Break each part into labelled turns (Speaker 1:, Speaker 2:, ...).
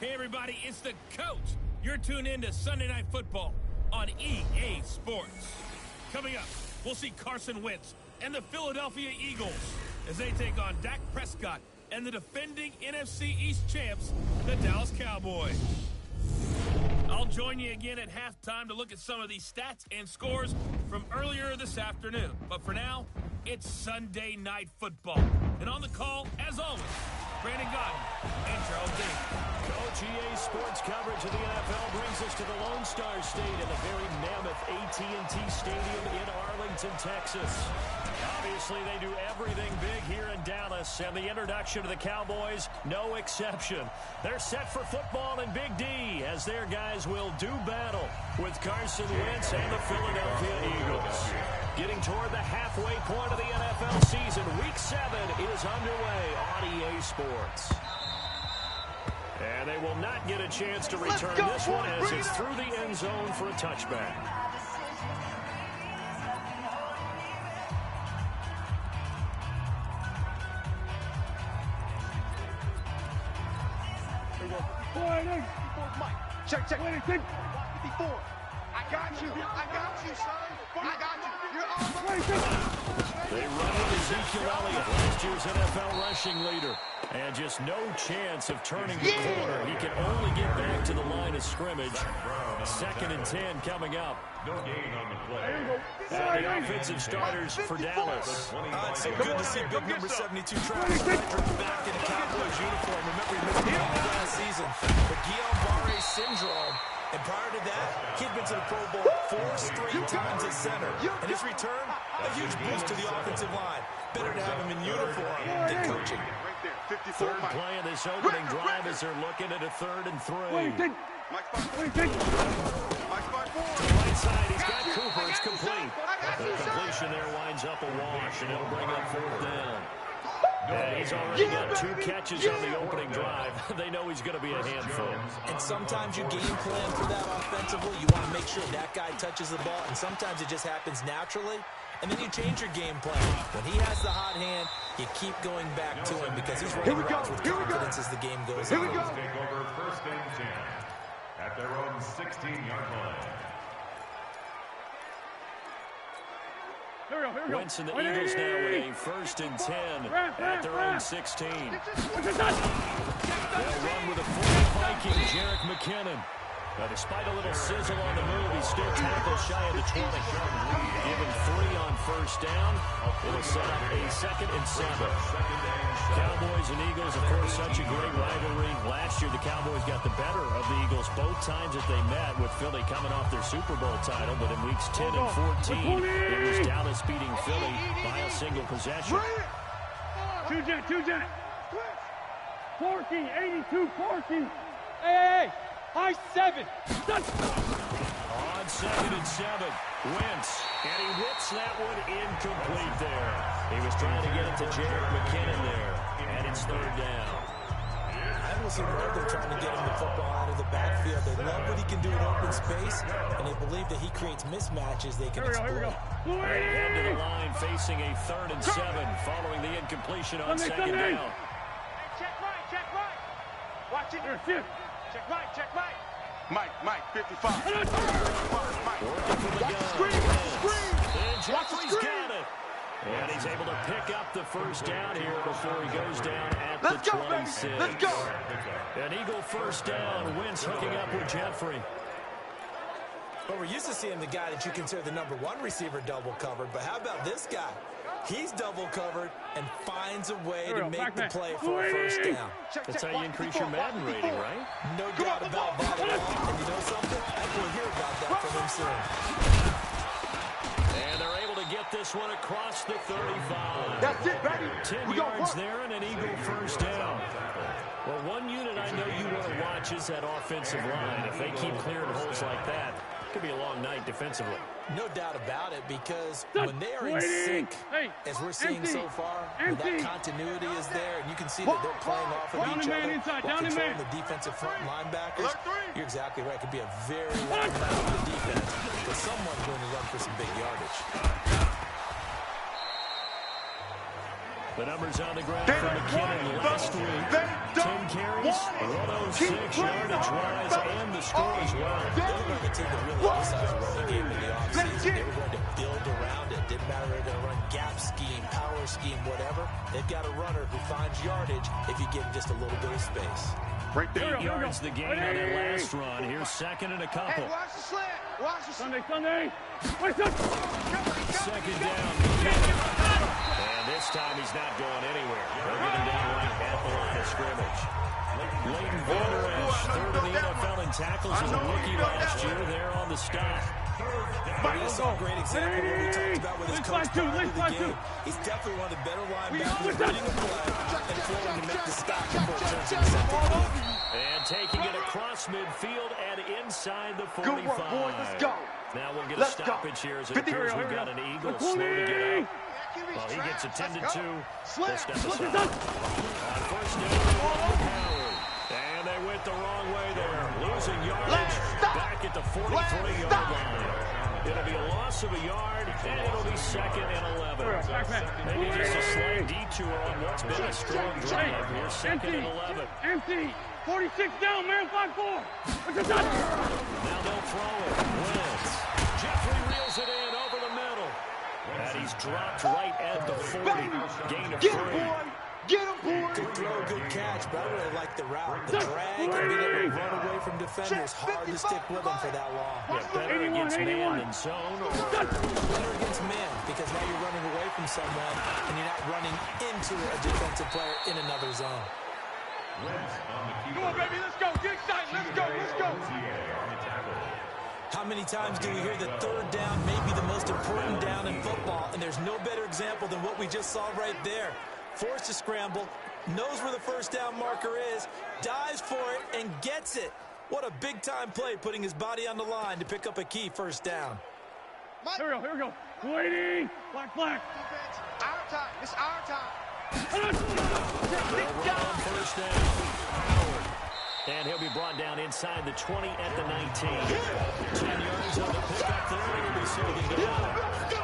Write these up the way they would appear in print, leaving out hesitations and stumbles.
Speaker 1: Hey, everybody, it's the coach. You're tuned in to Sunday Night Football on EA Sports. Coming up, we'll see Carson Wentz and the Philadelphia Eagles as they take on Dak Prescott and the defending NFC East champs, the Dallas Cowboys. I'll join you again at halftime to look at some of these stats and scores from earlier this afternoon. But for now, it's Sunday Night Football. And on the call, as always, Brandon Godden and Charles Davis.
Speaker 2: Coach, EA Sports coverage of the NFL brings us to the Lone Star State in the very mammoth AT&T Stadium in Arlington, Texas. Obviously, they do everything big here in Dallas, and the introduction to the Cowboys, no exception. They're set for football in Big D, as their guys will do battle with Carson Wentz and the Philadelphia Eagles. Getting toward the halfway point of the NFL season, Week 7 is underway on EA Sports. And they will not get a chance to return this one as it's through the end zone for a touchback.
Speaker 3: Check. 54. I got you, son. I got you. You're all right.
Speaker 2: They run with Ezekiel Elliott, last year's NFL rushing leader. And just no chance of turning the corner. He can only get back to the line of scrimmage. 2nd and 10 coming up.
Speaker 4: No gain on the play.
Speaker 2: And the offensive starters for Dallas.
Speaker 5: It's so good to see big number 72 Travis Frederick back in a Cowboys uniform. Remember, he missed the last season. But Guillain-Barré syndrome. And prior to that, he'd been to the Pro Bowl 4 straight times at center. And his return, a huge boost to the offensive line. Better to have him in uniform than coaching.
Speaker 2: Third play of this opening drive as they're looking at a 3rd and 3. To the right side, he's got Cooper. It's complete. The completion there winds up a wash, and it'll bring up 4th down. And he's already got 2 catches on the opening drive. They know he's going to be a handful.
Speaker 5: And sometimes you game plan for that offensively. You want to make sure that guy touches the ball, and sometimes it just happens naturally. And then you change your game plan. When he has the hot hand, you keep going back to him because he's running routes with confidence as the game goes on.
Speaker 4: Take over 1st and 10 at their own 16-yard line.
Speaker 2: Wentz and the Eagles now with a 1st and 10 at their own 16. They'll run with a full Viking, Jerick McKinnon. Now, despite a little sizzle on the move, he's still tackled shy of the 20. Given 3 on 1st down. It'll set up a 2nd and 7. Cowboys and Eagles, of course, such a great rivalry. Last year, the Cowboys got the better of the Eagles both times that they met, with Philly coming off their Super Bowl title. But in weeks 10 and 14, it was Dallas beating Philly by a single possession.
Speaker 6: Two jet. Porky, 82, Porky. Hey. High 7.
Speaker 2: On 2nd and 7, Wentz, and he whips that one incomplete there. He was trying to get it to Jerick McKinnon there, and it's 3rd down.
Speaker 5: I was aware they're trying to get him the football out of the backfield. They love what he can do in open space, and they believe that he creates mismatches they can exploit.
Speaker 2: End of the line facing a 3rd and 7 following the incompletion on 2nd down.
Speaker 3: Check right. Watch it. Check right. Mike, 55.
Speaker 2: Working from the gun. And Jeffrey's got it. And he's able to pick up the 1st down here before he goes down at the 26.
Speaker 3: Let's go.
Speaker 2: An Eagle 1st down. Wentz hooking up with Jeffrey.
Speaker 5: But we're used to seeing the guy that you consider the number 1 receiver double covered. But how about this guy? He's double covered and finds a way to make the play for a 1st down.
Speaker 2: That's how you increase your Madden rating, right?
Speaker 5: No doubt about that at all. And you know something? I will hear about that from him soon.
Speaker 2: And they're able to get this one across the 35.
Speaker 3: That's it, baby.
Speaker 2: 10 yards there and an Eagle 1st down. Well, one unit I know you want to watch is that offensive line. If they keep clearing holes like that, it could be a long night defensively.
Speaker 5: No doubt about it, because when they are in sync, as we're seeing so far, when that continuity is there, and you can see that they're playing off of each other while controlling the defensive front linebackers, you're exactly right. It could be a very long night for the defense, but someone's going to run for some big yardage.
Speaker 2: The numbers on the ground for McKinnon last week. 10 carries, 106 yardage-wise, and the score as well.
Speaker 5: They were going to team that really emphasized the running game in the offseason. They were going to build around it. Didn't matter if they're going to run gap scheme, power scheme, whatever. They've got a runner who finds yardage if you give him just a little bit of space.
Speaker 2: Right there. 8 yards the gain on that last run. Here's second and a couple.
Speaker 3: Hey, watch the slant. Watch the
Speaker 6: Sunday.
Speaker 2: Second down. And this time he's not going anywhere. They're getting down right at the line of scrimmage. Leighton Vander Esch, third in the NFL in tackles as a rookie last year. There on the stop.
Speaker 5: We saw a great example of what we talked about with his coach prior to the game. He's definitely one of the better linebackers reading the play and flowing to make the stop before it turns into something.
Speaker 2: And taking it across midfield and inside the 45.
Speaker 3: Good work, boys. Let's go.
Speaker 2: Now we'll get a stoppage here as it appears we've got an Eagle slow to get up. Well, he gets attended to. They'll step aside. On first down, Howard. And they went the wrong way there. Losing yardage back at the 43-yard line. It'll be a loss of a yard, and it'll be second and 11. Maybe just a slight detour on what's been a strong drive. Here, second and 11.
Speaker 6: Empty. 46 down, man. 5-4.
Speaker 2: Now they'll throw it. Wentz. Jeffrey reels it in over the middle. And he's dropped right at the 40. Gain of 3.
Speaker 3: Get him, boy.
Speaker 5: Good throw, good catch, but I really like the route. The drag and being able to run away from defenders. Hard to stick with them for that long.
Speaker 2: Yeah, better against man than zone.
Speaker 5: Better against man, because now you're running away from someone and you're not running into a defensive player in another zone.
Speaker 3: Come on, baby. Let's go. Get excited. Let's go. Let's go.
Speaker 5: How many times do we hear that third down may be the most important down in football, and there's no better example than what we just saw right there. Forced to scramble, knows where the first down marker is, dives for it, and gets it. What a big-time play, putting his body on the line to pick up a key first down.
Speaker 6: Here we go. Waiting. Black.
Speaker 3: Defense, our time. It's our time.
Speaker 2: First down. Howard. And he'll be brought down inside the 20 at the 19. 10 yards on the pickup there. He'll be saving down.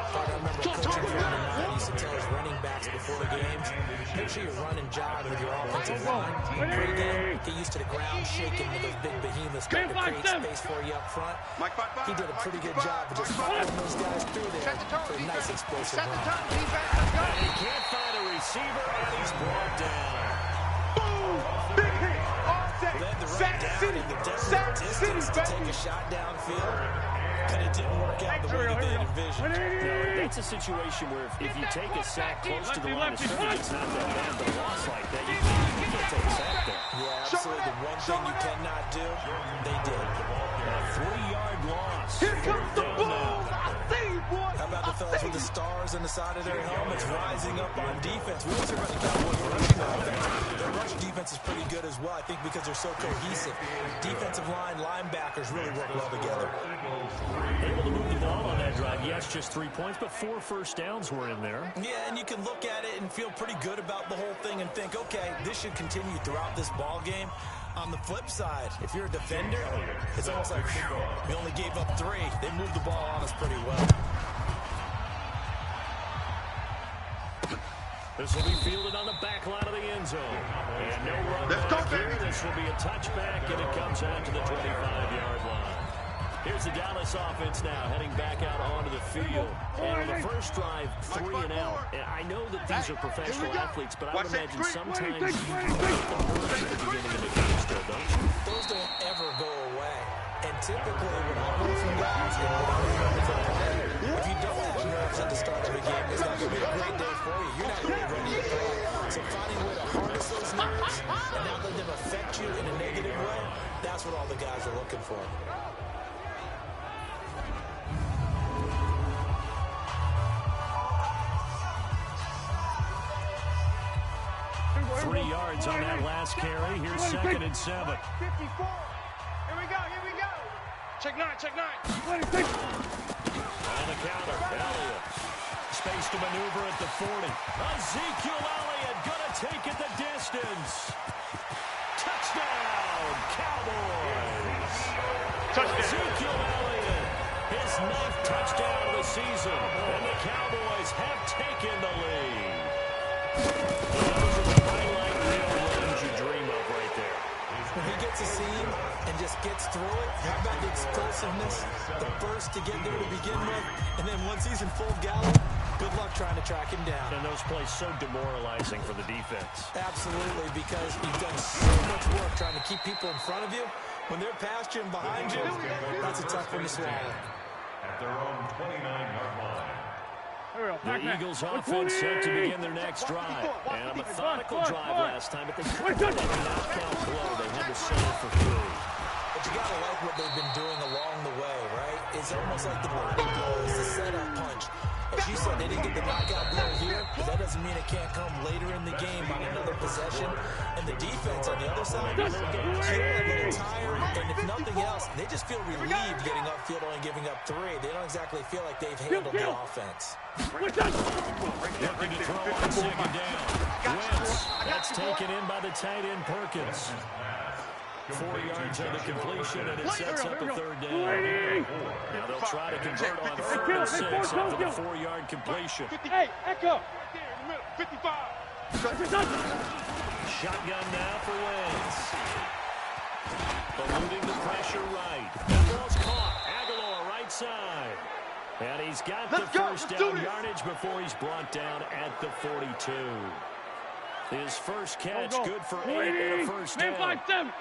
Speaker 5: I remember coaching in the 90s to tell his running backs before the games, make sure you run and jog with your offensive line. Pre-game, get used to the ground shaking with those big behemoths trying to create space for you up front. He did a pretty good job of just following those guys through there for a nice explosive run.
Speaker 2: And he can't find a receiver, and he's brought down.
Speaker 3: Boom. Big hit.
Speaker 5: Led the run down in the desperate distance to take a shot downfield, and it didn't work out the way that they envisioned.
Speaker 2: No, that's a situation where if you take a sack close to the line of scrimmage, it's not that bad, but a loss like that, you can't take a sack there.
Speaker 5: Yeah, absolutely. The one thing you cannot do, they did.
Speaker 2: A 3-yard loss.
Speaker 3: Here comes the ball. I see you, boy.
Speaker 5: How about the fellas with the stars on the side of their helmets rising up on defense? We always hear about the Cowboys rushing offense. Their rush defense is pretty good as well, I think, because they're so cohesive. Defensive line, linebackers really work well together.
Speaker 2: Able to move the ball on that drive. Yes, just 3 points, but 4 first downs were in there.
Speaker 5: Yeah, and you can look at it and feel pretty good about the whole thing and think, okay, this should continue throughout this ball game. On the flip side, if you're a defender, it's almost like we only gave up 3. They moved the ball on us pretty well.
Speaker 2: This will be fielded on the back line of the end zone. And no run back here. This will be a touchback, and it comes out to the 25-yard line. Here's the Dallas offense now, heading back out onto the field. And on the first drive, 3 and out. And I know that these are professional athletes, but I would imagine sometimes you get the nerves at the beginning of the game still, don't you?
Speaker 5: Those don't ever go away. And typically, when I heard from guys, and what I heard from players, if you don't have nerves at the start of a game, it's not going to be a great day for you. You're not really ready to play. So finding a way to harness those nerves and not let them affect you in a negative way, that's what all the guys are looking for.
Speaker 2: 3 yards on that last carry. Here's 2nd and 7.
Speaker 3: 54. Here we go. Check 9.
Speaker 2: On the counter, Elliott. Space to maneuver at the 40. Ezekiel Elliott gonna take it the distance. Touchdown, Cowboys. Ezekiel Elliott, his 9th touchdown of the season. And the Cowboys have taken the lead. Those are the highlight reel runs you dream of right there.
Speaker 5: When he gets a seam and just gets through it, how about the explosiveness, the burst to get there to begin with, and then once he's in full gallop, good luck trying to track him down.
Speaker 2: And those plays so demoralizing for the defense.
Speaker 5: Absolutely, because you've done so much work trying to keep people in front of you. When they're past you and behind you, that's a tough one to swallow.
Speaker 4: At their own 29-yard line.
Speaker 2: The Eagles offense set to begin their next drive. And a methodical drive last time, but they couldn't let the knockout blow. They had to settle for 3.
Speaker 5: But you got to like what they've been doing along the way, right? It's almost like the body blow is the setup punch. As you said, they didn't get the knockout blow here, but that doesn't mean it can't come later in the game on another possession. And the defense on the other side, a little tired, and if nothing else, they just feel relieved getting upfield, only giving up 3. They don't exactly feel like they've handled the offense.
Speaker 2: Looking to throw on second down. Wentz, that's taken in by the tight end Perkins. 4 yards on the completion, and it sets up a 3rd down. Now they'll try to convert on 3rd and 6 after the 4-yard completion.
Speaker 6: Hey, Echo.
Speaker 3: 55.
Speaker 2: Shotgun now for Wentz. Eluding the pressure right. That ball's caught. Aguilar right side. And he's got the first down yardage before he's brought down at the 42. His first catch, good for 8 and a first down.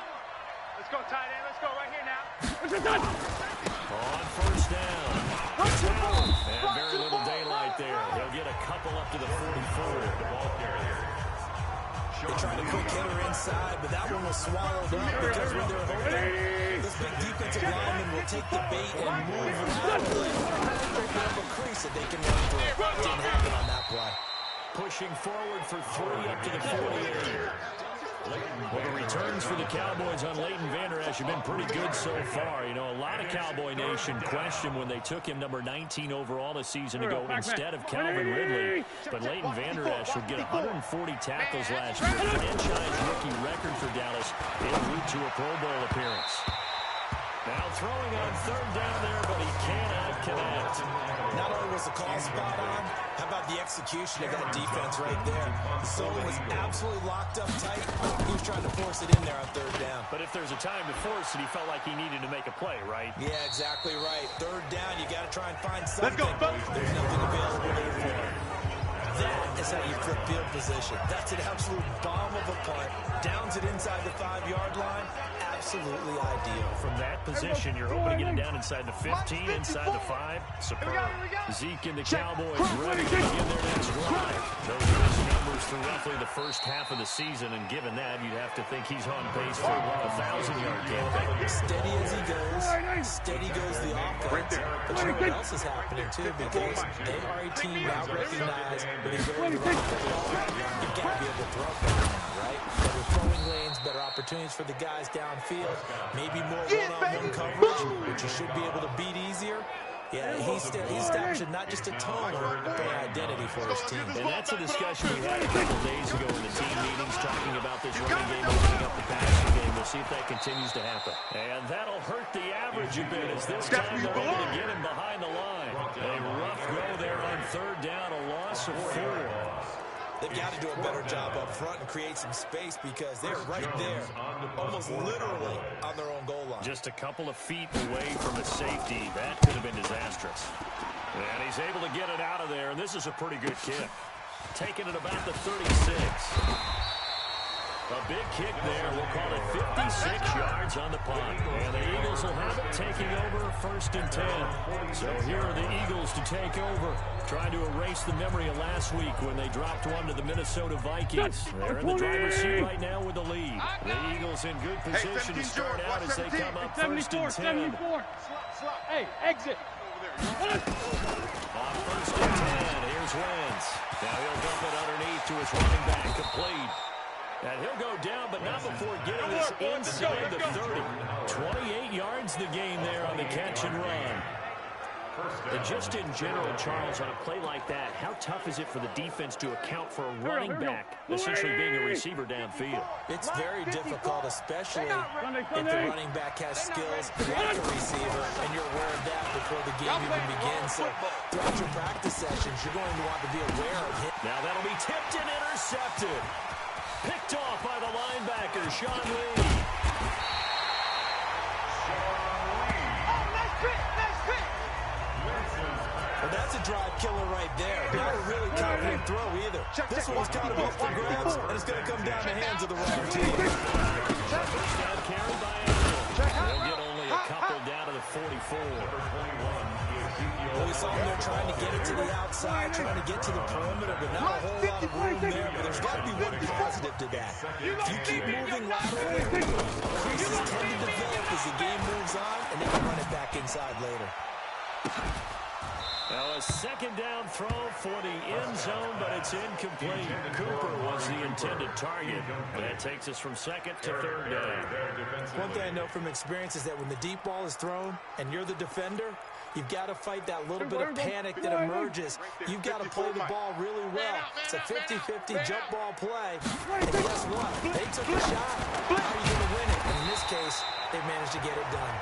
Speaker 3: Let's go, tight end. Let's go right here now.
Speaker 2: On first down. And very little daylight there. He'll get a couple up to the 44.
Speaker 5: They tried a quick hitter inside, but that one was swallowed up because when they're holding, this big defensive lineman will take the bait and move laterally. Open up a crease that they can run through. Didn't happen on that play.
Speaker 2: Pushing forward for 3 up to the 48. Well, the returns for the Cowboys on Leighton Vander Esch have been pretty good so far. You know, a lot of Cowboy Nation questioned when they took him number 19 overall a season ago instead of Calvin Ridley. But Leighton Vander Esch would get 140 tackles last year, franchise rookie record for Dallas, en route to a Pro Bowl appearance. Now throwing on 3rd down there, but he cannot connect.
Speaker 5: Not only was the call spot on, how about the execution of that defense right there? Sullivan was absolutely locked up tight. He was trying to force it in there on 3rd down.
Speaker 2: But if there's a time to force it, he felt like he needed to make a play, right?
Speaker 5: Yeah, exactly right. 3rd down, you got to try and find something. There's nothing available there for it. That is how you flip field position. That's an absolute bomb of a punt. Downs it inside the 5-yard line. Absolutely ideal.
Speaker 2: From that position, you're hoping to get it down inside the 15, inside the 5. Superb. Zeke and the Cowboys ready to begin their next drive. Those are his numbers through roughly the first half of the season, and given that, you'd have to think he's on pace for a 1,000-yard campaign.
Speaker 5: Steady as he goes, steady goes the offense. But you know what else is happening, too, because they are a team now recognized when they go to the ball, you've got to be able to throw it now, right? Better throwing lanes, better opportunities for the guys downfield, maybe more one-on-one coverage, which you should be able to beat easier. Yeah, he's establishing not just a tone, but an identity for his team.
Speaker 2: And that's a discussion we had a couple days ago in the team meetings, talking about this running game opening up the passing game. We'll see if that continues to happen. And that'll hurt the average a bit, as this time they're able to get him behind the line. A rough go there on 3rd down, a loss of 4.
Speaker 5: They've got to do a better job up front and create some space because they're right there, almost literally on their own goal line.
Speaker 2: Just a couple of feet away from the safety. That could have been disastrous. And he's able to get it out of there, and this is a pretty good kick. Taking it about the 36. A big kick there. We'll call it 56 yards on the punt. And the Eagles will have it, taking over 1st and 10. So here are the Eagles to take over, trying to erase the memory of last week when they dropped one to the Minnesota Vikings. They're in the driver's seat right now with the lead. The Eagles in good position to start out as they come up 1st and 10.
Speaker 6: Hey, exit.
Speaker 2: On 1st and 10, here's Wentz. Now he'll dump it underneath to his running back, complete. And he'll go down, but not before getting this inside the 30. 28 yards the game there on the catch and run. And just in general, Charles, on a play like that, how tough is it for the defense to account for a running back essentially being a receiver downfield?
Speaker 5: It's very difficult, especially if the running back has skills like a receiver, and you're aware of that before the game even begins. So throughout your practice sessions, you're going to want to be aware of him.
Speaker 2: Now that'll be tipped and intercepted. Picked off by the linebacker, Sean Lee.
Speaker 5: Well, that's a drive killer right there. Not a really confident throw either. This one's kind of up for grabs, and it's going to come down the hands of the wrong team.
Speaker 2: First down carry by Angel. They'll get only a couple down to the 44.
Speaker 5: Well, we saw them there trying to get it to the outside, trying to get to the perimeter, but not a whole lot of room there. But there's got to be one positive to that. If you keep moving laterally, creases tend to develop as the game moves on, and they can run it back inside later.
Speaker 2: Now a second down throw for the end zone, but it's incomplete. Cooper was the intended target. That takes us from second to third down.
Speaker 5: One thing I know from experience is that when the deep ball is thrown and you're the defender, you've got to fight that little bit of panic that emerges. You've got to play the ball really well. It's a 50-50 jump ball play. And guess what? They took a shot. How are you going to win it? And in this case, they managed to get it done.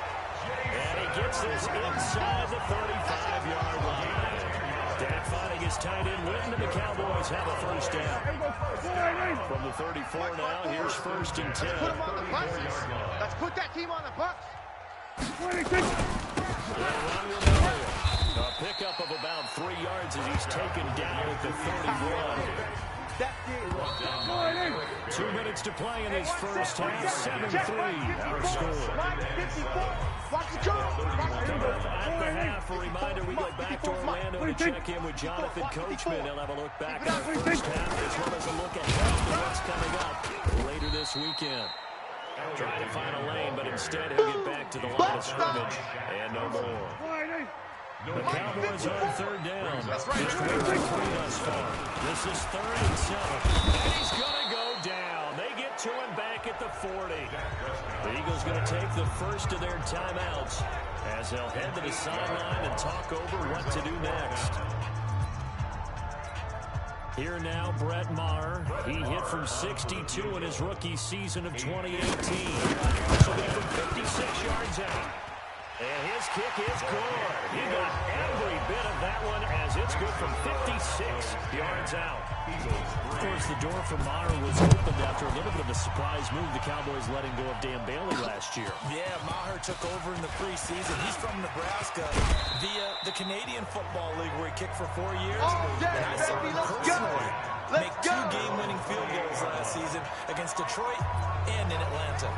Speaker 2: And he gets this inside the 35-yard line. Dak finding his tight end Witten, and the Cowboys have a first down. From the 34 now, here's first and 10.
Speaker 3: Let's put that team on the bus.
Speaker 2: A pickup of about 3 yards as he's taken down at the 31. 2 minutes to play in his first half. 7-3 our score. At the half, a reminder, we go back to Orlando to check in with Jonathan Coachman. He'll have a look back at the first half as well as a look ahead to what's coming up later this weekend. Trying to find a lane, but instead he'll get back to the line of scrimmage and no more. The Cowboys on third down. Just 1 for 3 thus far. This is 3rd and 7. And he's going to go down. They get to him back at the 40. The Eagles going to take the first of their timeouts as they'll head to the sideline and talk over what to do next. Here now, Brett Maher. He hit from 62 in his rookie season of 2018. So they from 56 yards out. And his kick is good. He got every bit of that one as it's good from 56 yards out. Of course, the door for Maher was opened after a little bit of a surprise move. The Cowboys letting go of Dan Bailey last year.
Speaker 5: Yeah, Maher took over in the preseason. He's from Nebraska via the Canadian Football League where he kicked for 4 years. And I saw him personally make 2 game-winning field goals last season against Detroit and in Atlanta.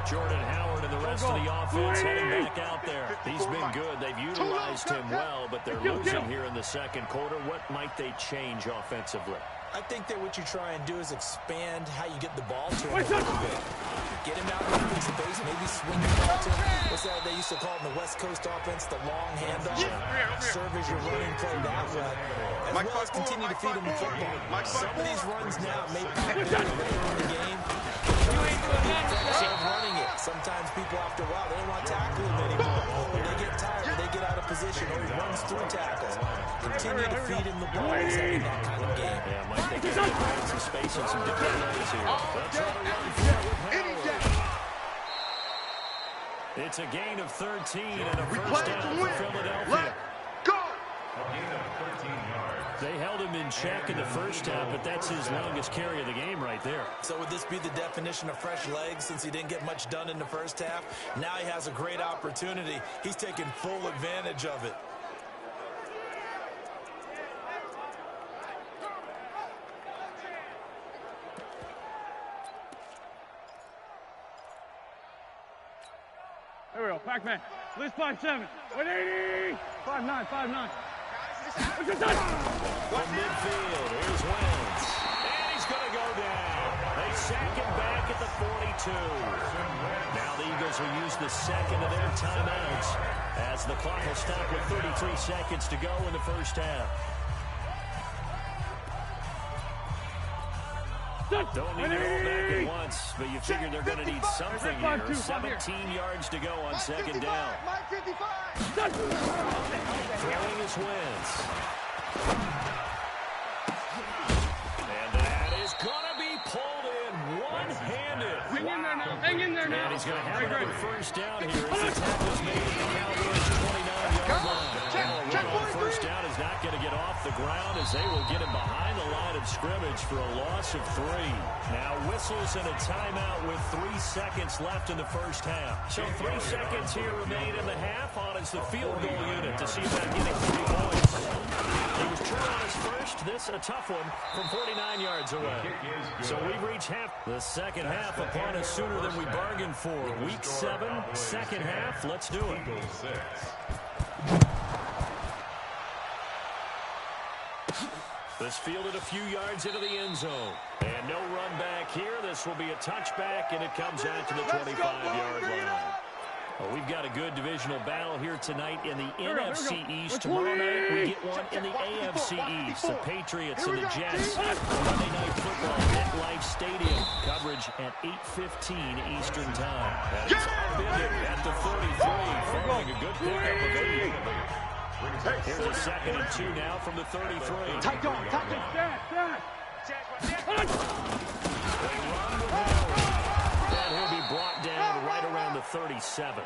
Speaker 2: Jordan Howard and the rest of the offense heading back out there. He's been good. They've utilized him well, but they're losing here in the second quarter. What might they change offensively?
Speaker 5: I think that what you try and do is expand how you get the ball to him a little bit. Get him out in open space, maybe swing the ball to him. What's that they used to call it in the West Coast offense, the long handoff? Serve as your running play that way. As well as continue to feed him the football. Some of these runs now may pop in later in the game. Running it. Sometimes people after a while, they don't want to tackle him anymore. They get tired, they get out of position, or he runs through tackles. Continue to feed him the ball in that kind of game.
Speaker 2: Yeah, Mike, they can find some space and some different ways here. They'll try to run for it with Howard. It's a gain of 13 and a first down for Philadelphia. They held him in check in the first half, but that's his longest carry of the game right there.
Speaker 5: So would this be the definition of fresh legs since he didn't get much done in the first half? Now he has a great opportunity. He's taking full advantage of it.
Speaker 6: There we go. Pac-Man. List 5'7". 180. 5'9". 5'9". What's your touch?
Speaker 2: From midfield, here's Wentz. And he's going to go down. They sack him back at the 42. Now the Eagles will use the second of their timeouts as the clock will stop with 33 seconds to go in the first half. Don't need it all back at once, but you figure they're going to need something here. 17 yards to go on second down. Throwing his Wentz. And that is going to be pulled in one-handed.
Speaker 6: Hang in there now.
Speaker 2: And he's going to have another first down here as the tackle's made at the Cowboys' 29-yard line. First down is not going to get off the ground as they will get him behind the line of scrimmage for a loss of 3. Now whistles and a timeout with 3 seconds left in the first half. So 3 seconds here remain in the half on as the field goal unit to see about getting 3 points. He was true on his first. This a tough one from 49 yards away. So we've reached half. The second half upon us sooner than we bargained for. Week 7, second half. Let's do it. This fielded a few yards into the end zone. And no run back here. This will be a touchback, and it comes out to the 25-yard line. Well, we've got a good divisional battle here tonight in the NFC East. Tomorrow night, we get one in the AFC East. The Patriots and the Jets. Monday Night Football at MetLife Stadium. Coverage at 8:15 Eastern Time. That is Bennett at the 33, following a good pickup of 8. Here's a 2nd and 2 now from the 33.
Speaker 6: Tight on.
Speaker 2: And he'll be brought down right around the 37.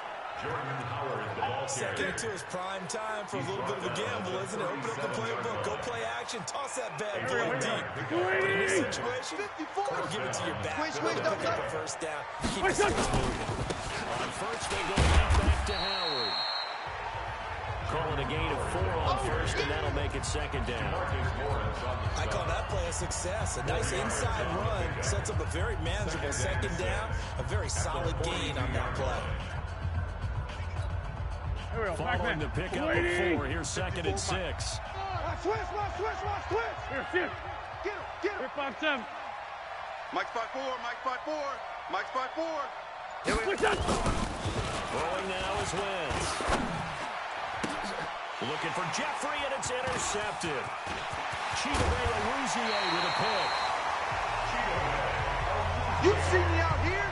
Speaker 5: Second and 2 is prime time for a little bit of a gamble, isn't it? Open up the playbook, go play action, toss that bad boy deep. But in this situation, go give it to your back. Pick up a first down. Keep the sticks moving.
Speaker 2: On first, they go right back to Howard. Calling a gain of 4 on first, and that'll make it second down.
Speaker 5: I call that play a success. A nice inside run sets up a very manageable second down. A very solid gain on that play.
Speaker 2: Following the pickup of 4, here's 2nd and 6.
Speaker 3: Switch.
Speaker 6: Here, shift.
Speaker 3: Get him.
Speaker 6: Here, 5-7.
Speaker 3: Mike's 5-4. Mike's 5-4.
Speaker 2: Throwing now is Wentz. Looking for Jeffrey, and it's intercepted. Chidobe Awuzie with a pick.
Speaker 3: You see me out here?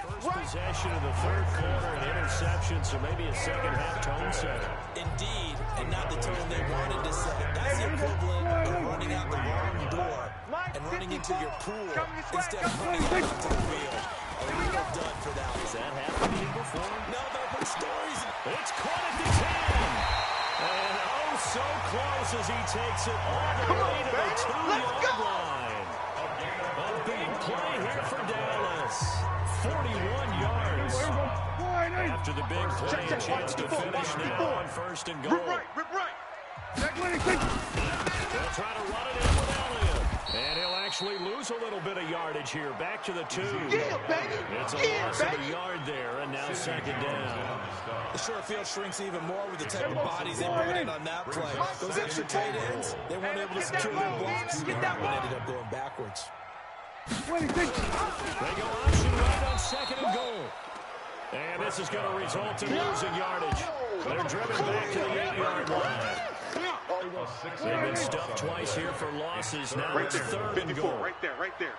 Speaker 2: First possession of the third quarter, an interception, so maybe a second half tone setter.
Speaker 5: Indeed, and not the tone they wanted to set. That's the equivalent of running out the wrong door and running into your pool instead of running out into the field. A little done for that.
Speaker 2: Has that happened to you before?
Speaker 5: No, but I've heard stories.
Speaker 2: It's caught at the 10. And oh, so close as he takes it all the way to the 2-yard line. A big play here for Dallas. 41 yards. After the big play, a chance to finish now on first and goal.
Speaker 3: Rip right.
Speaker 2: They'll try to run it in with Elliott. And he'll actually lose a little bit of yardage here. Back to the 2. It's a loss of a yard there, and now second down.
Speaker 5: The short field shrinks even more with the type of bodies they brought in on that play. Those extra tight ends, they weren't able to secure their blocks. And that one ended up going backwards.
Speaker 2: They go option right on second and goal. And this is going to result in losing yardage. They're driven back to the 8-yard line. They've been stuffed twice here for losses. Now it's third and goal.
Speaker 3: Right there.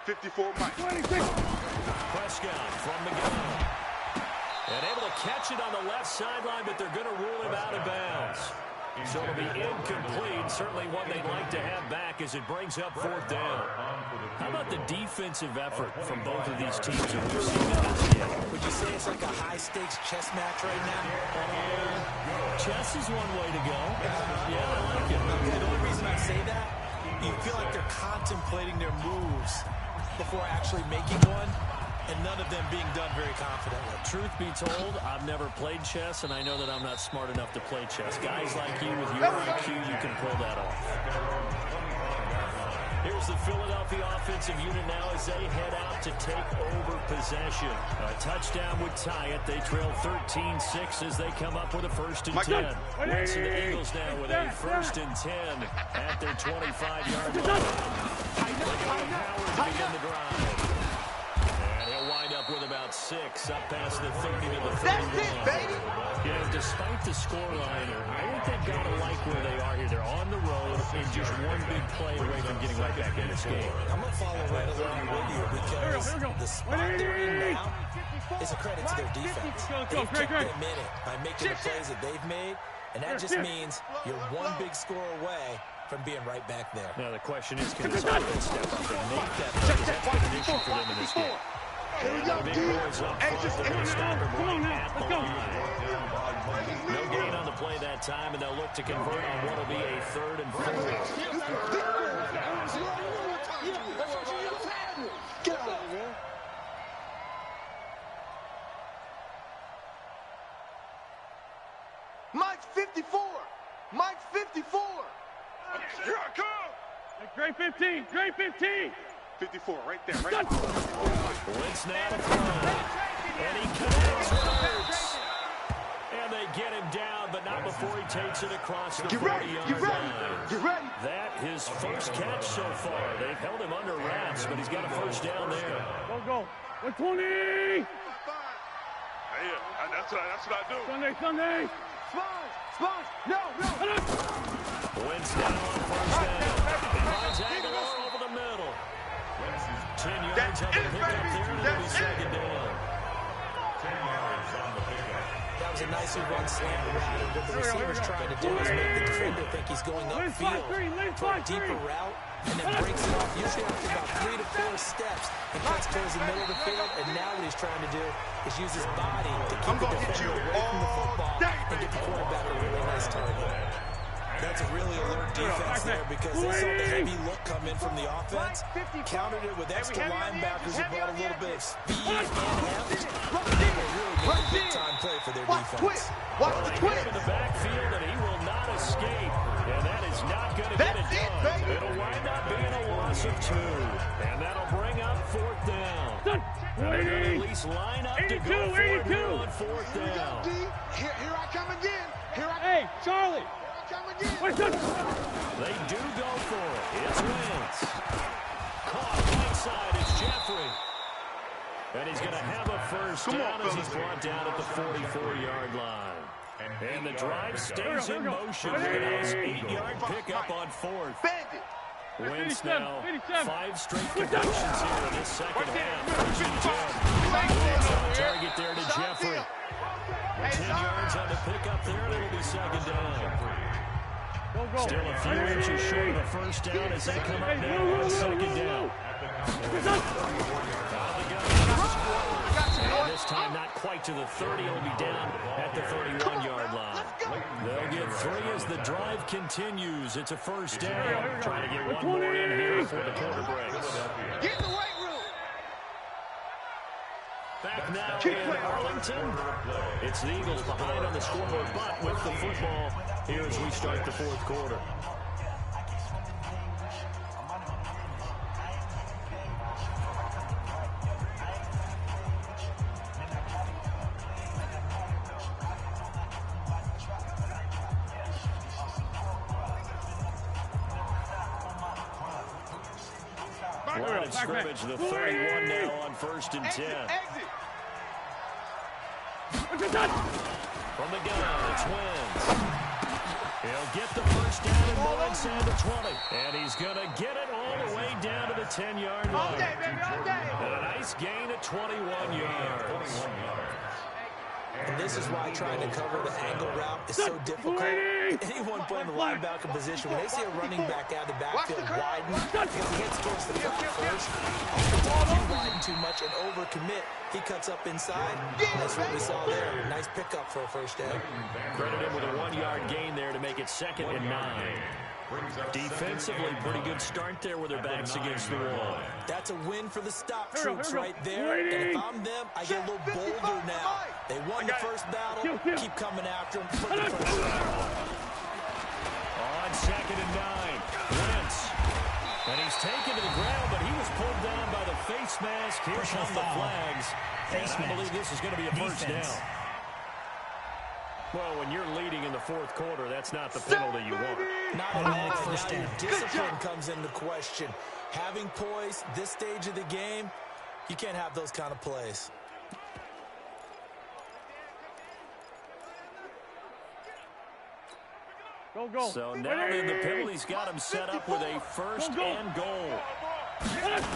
Speaker 3: 54 Mike.
Speaker 2: Prescott from the gun. And able to catch it on the left sideline, but they're going to rule him out of bounds. So it'll be incomplete. Certainly one they'd like to have back as it brings up fourth down. How about the defensive effort from both of these teams that we've seen in this game?
Speaker 5: Would you say it's like a high-stakes chess match right now?
Speaker 2: Chess is one way to go. Yeah, I like it.
Speaker 5: The only reason I say that, you feel like they're contemplating their moves before actually making one, and none of them being done very confidently.
Speaker 2: Truth be told, I've never played chess, and I know that I'm not smart enough to play chess. Guys like you with your IQ, you can pull that off. Here's here's the Philadelphia offensive unit now as they head out to take over possession. A touchdown would tie it. They trail 13-6 as they come up with a 1st and 10. Wentz and the Eagles now with a 1st and 10 at their 25-yard line. Power to begin the drive. And he'll wind up with about 6 up past the 30 to the 31.
Speaker 3: That's it, baby.
Speaker 2: You know, despite the scoreline, I think they've got to like where they are here. They're on the road and just one big play away from getting right back in this game.
Speaker 5: I'm going to follow right along with you because the spot they're in now is a credit to their defense. They've kept them in it by making the plays that they've made, and that just means you're one big score away from being right back there.
Speaker 2: Now the question is, can this offense step up and make that play? That's been an issue for them in this game.
Speaker 3: Here we go, D. Hey, just
Speaker 2: come on now. Let's go. No gain on the play that time, and they'll look to convert on what will be a 3rd and 4.
Speaker 3: Get out of here. Mike's 54. Mike's 54. Here I come.
Speaker 6: Hey, Gray 15. Gray 15.
Speaker 3: 54, right there, right there.
Speaker 2: Wentz now to throw. And he connects with Hurts. And they get him down, but not before he takes it across the 40-yard line.
Speaker 3: Get ready.
Speaker 2: That his first catch so far. They've held him under wraps, but he's got a 1st down there.
Speaker 6: Go. 120.
Speaker 3: Yeah, that's what I do.
Speaker 6: Sunday.
Speaker 3: Spons. No.
Speaker 2: Wentz down on 1st down. He finds Aguilar over the middle. 10 yards on the pickup there, and it'll be 2nd down.
Speaker 4: 10 yards on the pickup.
Speaker 5: That was a nicely run slant route, and what the receiver's trying to do is make the defender think he's going upfield for a deeper route, and then breaks it off, usually after about 3 to 4 steps, and cuts towards the middle of the field, and now what he's trying to do is use his body to keep the defender away from the football and get the quarterback a really nice target. That's a really alert defense there because they saw the heavy look come in from the offense, countered it with extra linebackers who brought a little bit of speed and heft. They really made a big-time play for their defense.
Speaker 3: Watch the twist.
Speaker 2: In the backfield, and he will not escape. And that is not going to get it done. It'll wind up being a loss of 2. And that'll bring up 4th down. They'll at least line up to go for it here on 4th down.
Speaker 3: Here I come again.
Speaker 6: Hey, Charlie.
Speaker 2: They do go for it. It's Wentz. Caught right side. It's Jeffrey. And he's going to have a 1st down as he's brought down at the 44-yard line. And the drive stays in motion with a nice 8-yard pickup on 4th. Wentz now 5 straight completions here in this 2nd half. 1st and 10. Target there to Jeffrey. 10 yards on the pickup there, and it'll be 2nd down. Still a few inches short of a 1st down as they come up now on 2nd down. And this time not quite to the 30. It'll be down at the 31-yard line. They'll get 3 as the drive continues. It's a 1st down. Trying to get one more in here before the quarter breaks.
Speaker 3: Get in the weight room.
Speaker 2: Back now in Arlington. It's the Eagles behind on the scoreboard, but with the football here as we start the 4th quarter. Line of scrimmage, the 31 now on 1st and 10. From the gun, it's Wentz. He'll get the 1st down and more inside the 20. And he's going to get it all the way down to the 10-yard line. And a nice gain of 21 yards.
Speaker 5: And this is why trying to cover the angle route is so difficult. Anyone playing the linebacker position, when they see a running back out of the backfield widen, because he hits towards the flat first, if you widen too much and overcommit, he cuts up inside. That's what we saw there. Nice pickup for a 1st down.
Speaker 2: Credit him with a 1-yard gain there to make it 2nd and 9. Defensively, pretty good start there with their backs against the wall.
Speaker 5: That's a win for the stop troops right there. And if I'm them, I get a little bolder now. They won the 1st battle. Keep coming after them. Put the 1st down.
Speaker 2: On 2nd and 9. Wentz And he's taken to the ground, but he was pulled down by the face mask. Here come the flags. And I believe this is going to be a first down. Well, when you're leading in the fourth quarter, that's not the penalty you want.
Speaker 5: Not at all. First down. Discipline comes into question. Having poise this stage of the game, you can't have those kind of plays.
Speaker 6: Go.
Speaker 2: So now then the penalty's got him set up with a first and goal. That'll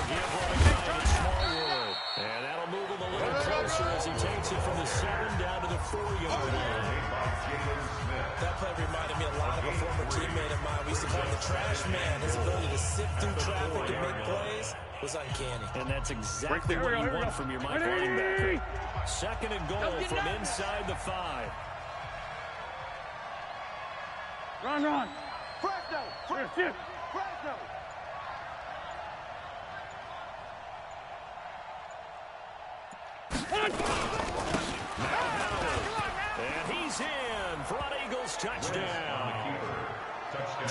Speaker 2: give running time to Smallwood. And that'll move him a little closer as he takes it from the 7 down to the 4-yard line.
Speaker 5: That play reminded me a lot of a former teammate of mine. We used to call him the trash man. His ability to sift through traffic and make plays was uncanny.
Speaker 2: And that's exactly what you want from your Mike linebacker. Second and goal from inside the 5.
Speaker 6: Run.
Speaker 3: Fresno.
Speaker 2: And he's in for an Eagles touchdown.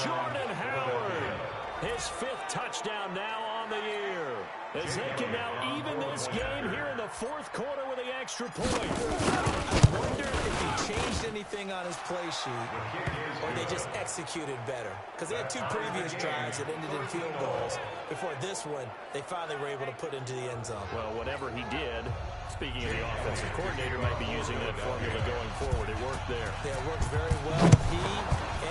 Speaker 2: Jordan Howard, his 5th touchdown now on the year. As they can now even this game here in the fourth quarter with the extra point.
Speaker 5: I wonder if he changed anything on his play sheet or they just executed better. Because they had 2 previous drives that ended in field goals. Before this one, they finally were able to put into the end zone.
Speaker 2: Well, whatever he did, speaking of the offensive coordinator, might be using that formula going forward. It worked there.
Speaker 5: Yeah, it worked very well. He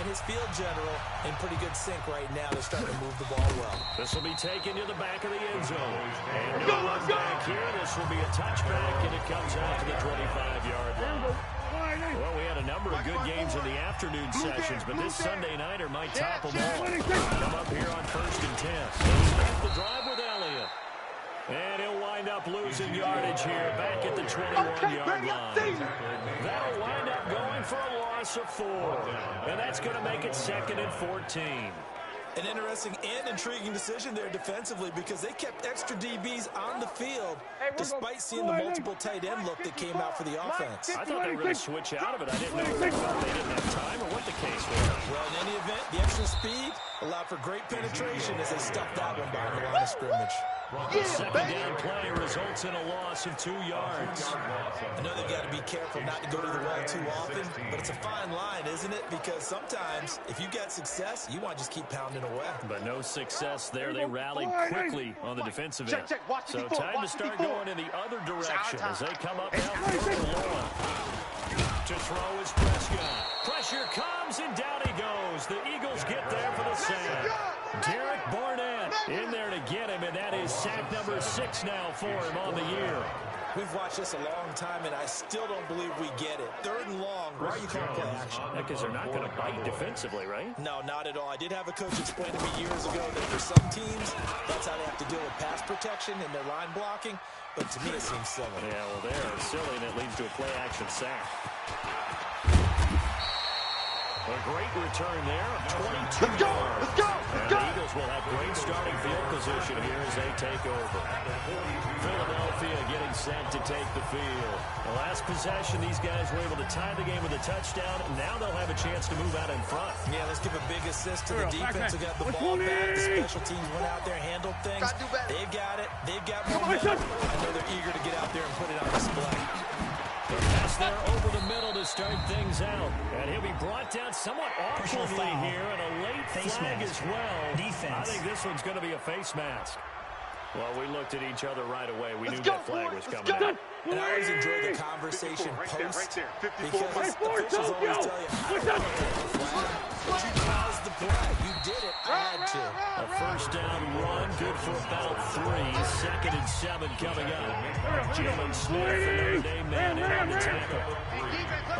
Speaker 5: and his field general in pretty good sync right now. They're starting to move the ball well.
Speaker 2: This will be taken to the back of the end zone. And no run back here. This will be a touchback, and it comes out to the 25-yard line. Well, we had a number of good games in the afternoon sessions, but this Sunday nighter might top them all. Come up here on 1st and 10. They'll start the drive with Elliott. And he'll wind up losing yardage here back at the 21-yard line. That'll wind up going for a loss of 4. And that's going to make it 2nd and 14.
Speaker 5: An interesting and intriguing decision there defensively because they kept extra DBs on the field despite seeing the multiple tight end look that came out for the offense.
Speaker 2: I thought they were going to switch out of it. I didn't know if they thought they didn't have time or what the case was.
Speaker 5: Well, in any event, the extra speed allowed for great penetration as they stuffed that one behind the line of scrimmage.
Speaker 2: The second down play results in a loss of 2 yards.
Speaker 5: I know they've got to be careful not to go to the well too often, but it's a fine line, isn't it? Because sometimes, if you get success, you want to just keep pounding away.
Speaker 2: But no success there. They rallied quickly on the defensive end. So time to start going in the other direction as they come up now to throw is Prescott. Pressure comes, and down he goes. The Eagles get there for the sack. Derek Barnett in there to get him, and that is sack number 6 now for him on the year.
Speaker 5: We've watched this a long time, and I still don't believe we get it. 3rd and long. Why are you calling play action?
Speaker 2: Because they're not going to bite defensively, right?
Speaker 5: No, not at all. I did have a coach explain to me years ago that for some teams, that's how they have to deal with pass protection and their line blocking. But to me, it seems silly.
Speaker 2: Yeah, well, they're silly, and it leads to a play-action sack. A great return there of 22 yards.
Speaker 3: Let's go!
Speaker 2: And the Eagles will have great starting field position here as they take over. Philadelphia getting set to take the field. The last possession, these guys were able to tie the game with a touchdown. Now they'll have a chance to move out in front.
Speaker 5: Yeah, let's give a big assist to the defense who got the ball back. The special teams went out there and handled things. They've got it. They've got momentum. I know they're eager to get out there and put it on display.
Speaker 2: The pass there over the middle to start things out. And he'll be brought down somewhat awkwardly here, and a late flag as well. Defense. I think this one's going to be a face mask. Well, we looked at each other right away. We knew that flag was coming out.
Speaker 5: And I always enjoy the conversation post because officials always tell you, I don't want to take the flag, but you caused the play. You did it. I had to.
Speaker 2: A first down run, good for about 3. 2nd and 7 coming up. Jalen Smith, the Notre Dame man, in on the tackle.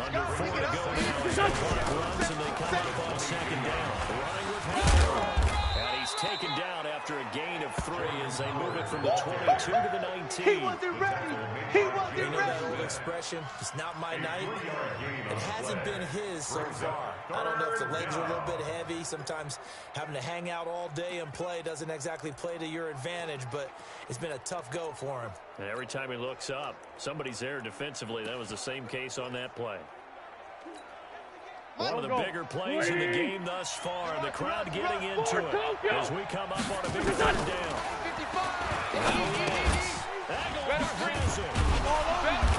Speaker 2: Under 4 to go now. The clock runs, and they come up on 2nd down. Running with Howard. And he's taken down after a gain of 3 as they move it from the 22 to the 19.
Speaker 3: He wasn't ready. He wasn't
Speaker 5: You know
Speaker 3: ready.
Speaker 5: that old expression, it's not my night. It hasn't been his so far. I don't know if the legs are a little bit heavy. Sometimes having to hang out all day and play doesn't exactly play to your advantage, but it's been a tough go for him.
Speaker 2: And every time he looks up, somebody's there defensively. That was the same case on that play. One of the bigger plays in the game thus far. The crowd getting into it as we come up on a big third down.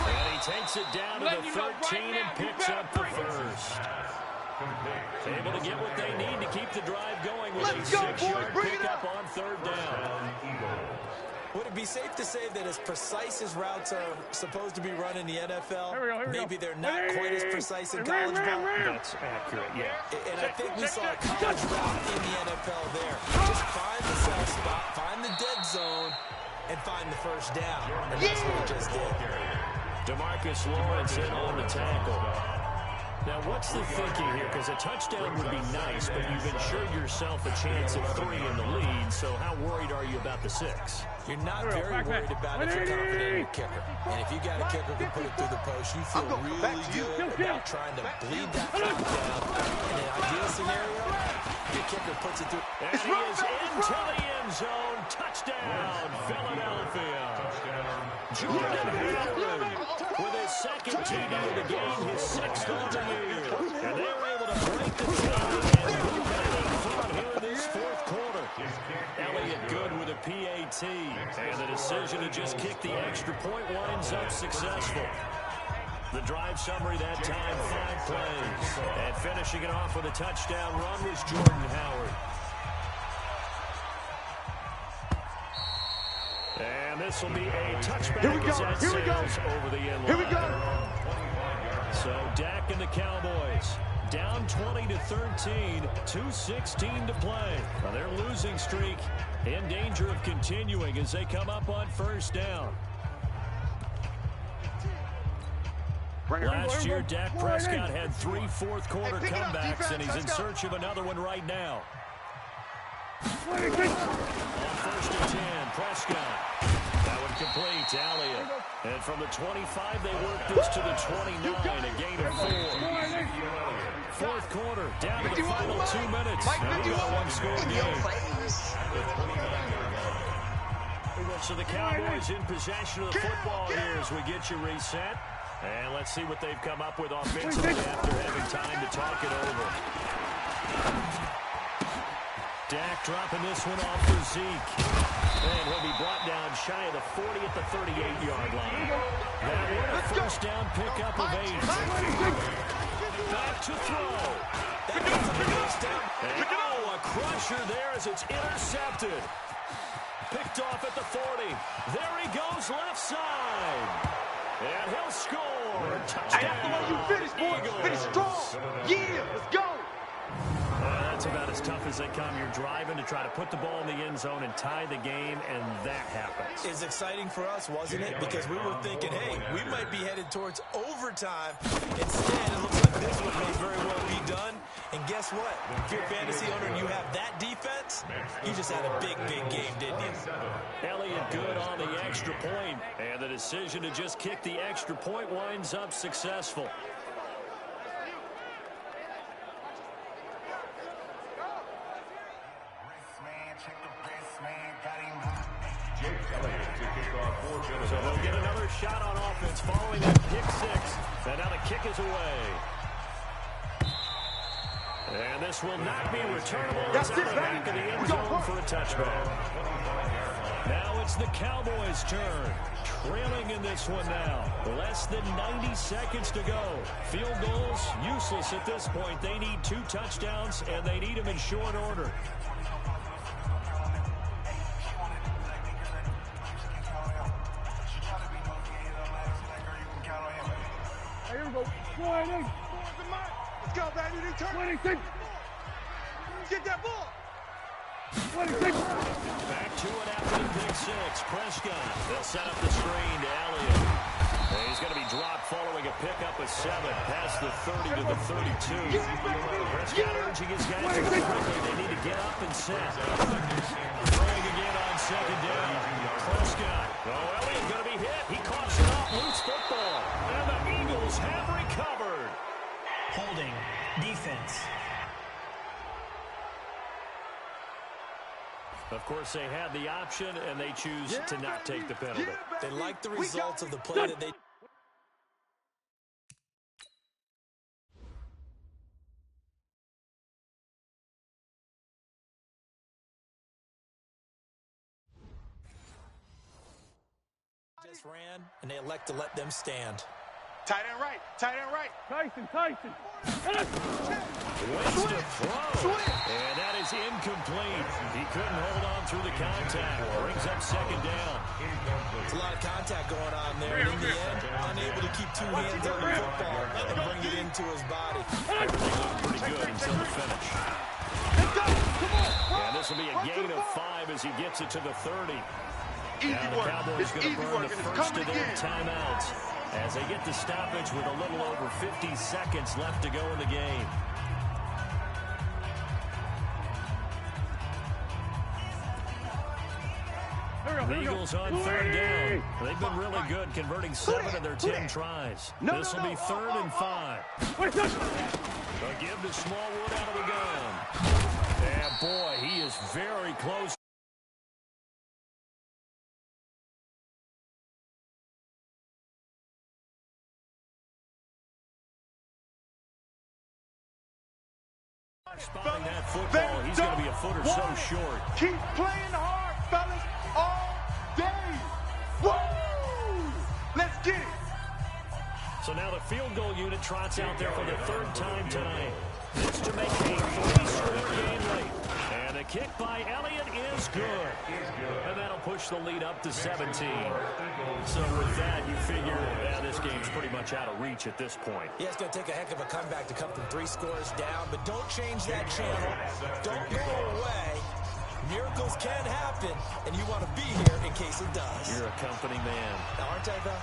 Speaker 2: And he takes it down to the 13 and picks up the first. Able to get what they need to keep the drive going with a 6-yard pickup on third down.
Speaker 5: Would it be safe to say that as precise as routes are supposed to be run in the NFL, maybe they're not quite as precise in college ball?
Speaker 2: That's accurate, yeah.
Speaker 5: And I think we saw a college route in the NFL there. Just find the soft spot, find the dead zone, and find the first down. And that's what he just did.
Speaker 2: DeMarcus Lawrence in on the tackle. Now, what's the thinking here? Because a touchdown would be nice, but you've ensured yourself a chance of 3 in the lead, so how worried are you about the 6?
Speaker 5: You're not very worried about it if you're confident in your kicker. And if you got a kicker who can put it through the post, you feel really good about trying to bleed that clock down. In an ideal scenario, your kicker puts it through.
Speaker 2: And he is into the end zone. Touchdown, Philadelphia. Jordan Howard with his second TD of the game, his 6th on the year. And they were able to break the tie and move it in front here in this 4th quarter. Elliott good with a PAT. And the decision to just kick the extra point winds up successful. The drive summary that time, 5 plays. And finishing it off with a touchdown run was Jordan Howard. And this will be a touchback.
Speaker 3: Here we go.
Speaker 2: Over the end line.
Speaker 3: Here we go.
Speaker 2: So Dak and the Cowboys down 20-13, 2:16 to play. Now their losing streak in danger of continuing as they come up on first down. Last year, Dak Prescott had 3 fourth-quarter comebacks, and he's in search of another one right now. On 1st and 10, Prescott. That would complete to Elliott. And from the 25, they work this to the 29, a gain of 4. 4th quarter, down to the final 2 minutes. Now we got a one-score game. So the Cowboys in possession of the football here as we get you reset. And let's see what they've come up with offensively after having time to talk it over. Dak dropping this one off for Zeke. And he'll be brought down shy of the 40 at the 38-yard line. That one a first down pickup of 8. Back to throw. And a crusher there as it's intercepted. Picked off at the 40. There he goes left side. And he'll score. Touchdown.
Speaker 3: That's the way you finish, boy. Finish strong. Yeah, let's go.
Speaker 2: That's about as tough as they come. You're driving to try to put the ball in the end zone and tie the game, and that happens.
Speaker 5: It's exciting for us, wasn't it? Because we were thinking, hey, we might be headed towards overtime. Instead, it looks like this one may very well be done. And guess what? If you're a fantasy owner and you have that defense, you just had a big, big game, didn't you?
Speaker 2: Elliott good on the extra point, and the decision to just kick the extra point winds up successful. So they'll get another shot on offense following that pick 6. And now the kick is away. And this will not be returnable. It's out the back of the end zone for a touchback. Now it's the Cowboys' turn. Trailing in this one now. Less than 90 seconds to go. Field goals, useless at this point. They need 2 touchdowns, and they need them in short order.
Speaker 6: Here we go.
Speaker 3: Let's go, baby.
Speaker 6: 26.
Speaker 3: Get that ball.
Speaker 6: 26.
Speaker 2: Back to it after the pick 6. Prescott. They'll set up the screen to Elliott. And he's going to be dropped following a pickup of 7 past the 30 to the 32. Prescott urging his guys to go quickly. They need to get up and set. Throwing again on 2nd down. Prescott. Oh, Elliott going to be hit. He coughs it up. Loose football. And the Eagles have recovered.
Speaker 7: Holding. Defense.
Speaker 2: Of course, they had the option, and they choose to not take the penalty.
Speaker 5: They like the results of the play that they... Defense ran, and they elect to let them stand.
Speaker 3: Tight end right. Tight end right.
Speaker 6: Tyson.
Speaker 2: Waits to throw. And that is incomplete. He couldn't hold on through the contact. Brings up second down.
Speaker 5: There's a lot of contact going on there. And in the end, unable to keep two hands on the football and bring it into his body.
Speaker 2: Everything looked pretty good until the finish. And this will be a gain of 5 as he gets it to the 30. Now the Cowboys going to burn the first of their timeouts as they get the stoppage with a little over 50 seconds left to go in the game. The Eagles on third down. They've been really good, converting 7 of their 10 tries. This will be 3rd and 5. They'll give to Smallwood out of the gun. And boy, he is very close. Spotting that football, he's going to be a foot or so short.
Speaker 3: Keep playing hard, fellas, all day. Woo! Let's get it.
Speaker 2: So now the field goal unit trots out there for the 3rd time tonight. This to make a 3-score game late. And the kick by Elliott is good. And that'll push the lead up to 17. So with that, you figure this game's pretty much out of reach at this point.
Speaker 5: Yeah, it's going to take a heck of a comeback to come from 3 scores down, but don't change that channel. Don't go away. Miracles can happen, and you want to be here in case it does.
Speaker 2: You're a company man.
Speaker 5: Aren't I, though?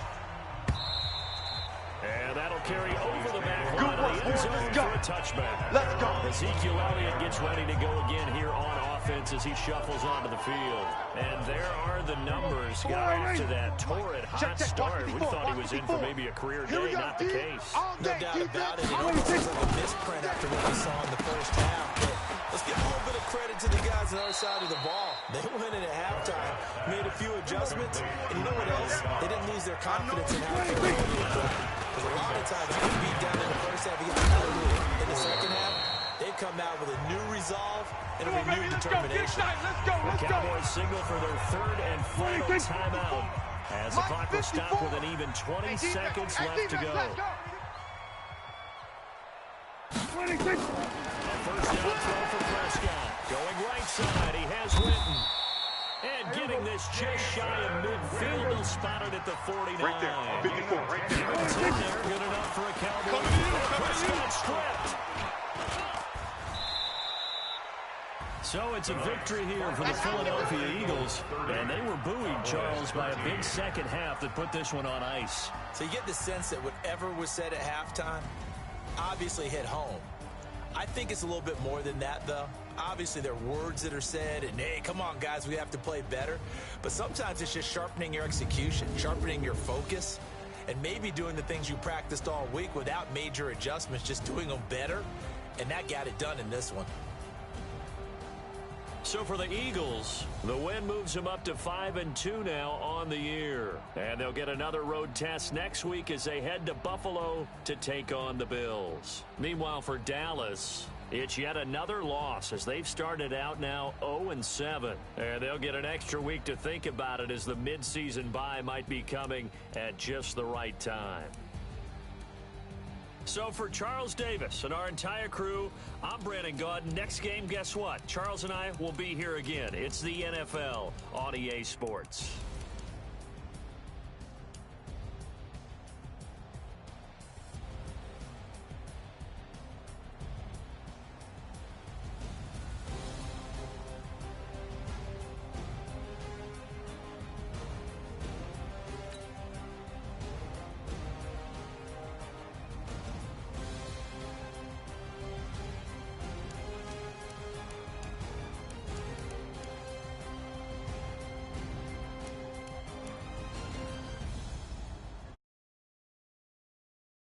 Speaker 2: And that'll carry over the back line of the end zone for a touchback.
Speaker 3: Let's go.
Speaker 2: Ezekiel Elliott gets ready to go again here on offense as he shuffles onto the field. And there are the numbers. Got off to that torrid hot start. We thought he was in for maybe a career day. Not the case.
Speaker 5: No doubt about it. It almost looks like a misprint after what we saw in the first half. But let's give a little bit of credit to the guys on the other side of the ball. They went in at halftime, made a few adjustments, and you know what else? They didn't lose their confidence in how to play. Because a lot of times you get beat down in the first half, you get in the second half. They've come out with a new resolve and a renewed determination.
Speaker 2: The Cowboys signal for their 3rd and final timeout as the clock will stop with an even 20 seconds left to go. A first down throw for Prescott. Going right side, he has Winton. And getting this just shy of midfield. He'll spot it at the 49.
Speaker 3: Right there, 54, right there.
Speaker 2: It's in there, good enough for a Cowboy. Prescott stripped. So it's a victory here for the Philadelphia Eagles. And they were buoyed, Charles, by a big second half that put this one on ice.
Speaker 5: So you get the sense that whatever was said at halftime obviously hit home. I think it's a little bit more than that, though. Obviously, there are words that are said, and, hey, come on, guys, we have to play better. But sometimes it's just sharpening your execution, sharpening your focus, and maybe doing the things you practiced all week without major adjustments, just doing them better, and that got it done in this one.
Speaker 2: So for the Eagles, the win moves them up to 5-2 now on the year. And they'll get another road test next week as they head to Buffalo to take on the Bills. Meanwhile, for Dallas, it's yet another loss as they've started out now 0-7. And they'll get an extra week to think about it as the midseason bye might be coming at just the right time. So for Charles Davis and our entire crew, I'm Brandon Gaudin. Next game, guess what? Charles and I will be here again. It's the NFL on EA Sports.